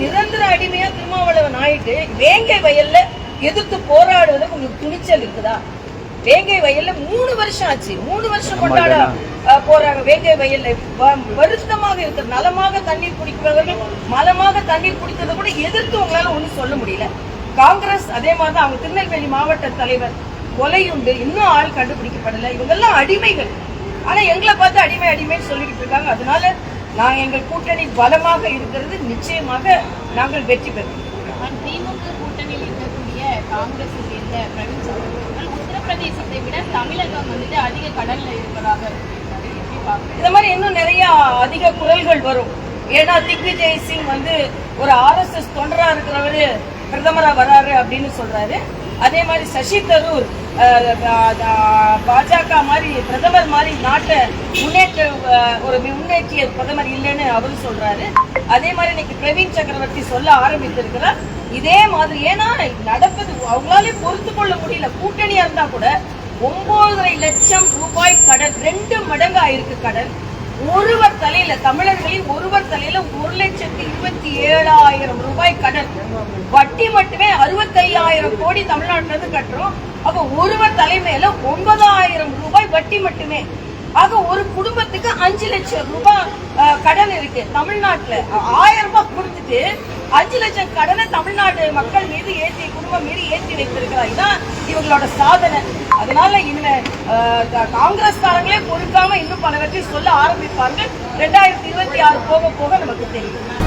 நிரந்தர அடிமையா திருமாவளவன் ஆயிட்டு வேங்கை வயல்ல எதிர்த்து போராடுவதற்கு உங்களுக்கு துணிச்சல் இருக்குதா? வேங்கை வயல்ல 3 வருஷம் ஆச்சு, 3 வருஷம் கொண்டாட போறாங்க. வேங்கை வயல்ல வருத்தமாக இருக்கிற நலமாக தண்ணீர் குடிக்கிறவர்கள் மலமாக தண்ணீர் குடிக்கிறத கூட எதிர்த்து உங்களால ஒண்ணும் சொல்ல முடியல. காங்கிரஸ் அதே மாதிரிதான், அவங்க திருநெல்வேலி மாவட்ட தலைவர் கொலையுண்டு, இன்னும் ஆள் கண்டுபிடிக்கப்படல. இவங்கெல்லாம் அடிமைகள். ஆனா எங்களை பார்த்து அடிமை அடிமைன்னு சொல்லிக்கிட்டு இருக்காங்க. அதனால நாங்க எங்கள் கூட்டணி பலமாக இருக்கிறது நிச்சயமாக நாங்கள் வெற்றி பெறுவோம். திமுக கூட்டணியில் இருக்கக்கூடிய காங்கிரஸ் சேர்ந்த பிரவீன் சக்கரவர்த்தி உத்தரப்பிரதேசத்தை விட தமிழகம் வந்துட்டு அதிக கடல்ல இருப்பதாக இந்த மாதிரி இன்னும் நிறைய அதிக குரல்கள் வரும். ஏன்னா திக்விஜய் சிங் வந்து ஒரு RSS தொண்டரா இருக்கிறவரு பிரதமரா வராரு அப்படின்னு சொல்றாரு. அதே மாதிரி சசி தரூர் பாஜக மாதிரி பிரதமர் மாதிரி நாட்டை முன்னேற்றிய பிரதமர் இல்லைன்னு அவரு சொல்றாரு. அதே மாதிரி இன்னைக்கு பிரவீன் சக்கரவர்த்தி சொல்ல ஆரம்பித்திருக்கிறார். இதே மாதிரி ஏன்னா நடப்பது அவங்களாலே பொறுத்து கொள்ள முடியல. கூட்டணியா இருந்தா கூட 9.5 லட்சம் ரூபாய் கடன், 2 மடங்கு ஆயிருக்கு கடன். ஒருவர் தலையில, தமிழர்களின் ஒருவர் தலையில 1,27,000 ரூபாய் கடன். வட்டி மட்டுமே 65,000 கோடி தமிழ்நாட்டுல இருந்து கட்டுறோம். அப்ப ஒருவர் தலைமையில 9,000 ரூபாய் வட்டி மட்டுமே. ஆக ஒரு குடும்பத்துக்கு 5 லட்சம் ரூபாய் கடன் இருக்கு. தமிழ்நாட்டுல 1000 ரூபாய் கொடுத்துட்டு 5 லட்சம் கடனை தமிழ்நாடு மக்கள் மீது குடும்பம் மீது ஏற்றி வைத்திருக்கிறார். இதான் இவங்களோட சாதனை. அதனால இந்த காங்கிரஸ்காரங்களே பொறுக்காம இன்னும் பலவற்றை சொல்ல ஆரம்பிப்பார்கள். 2026 போக போக நமக்கு தெரியும்.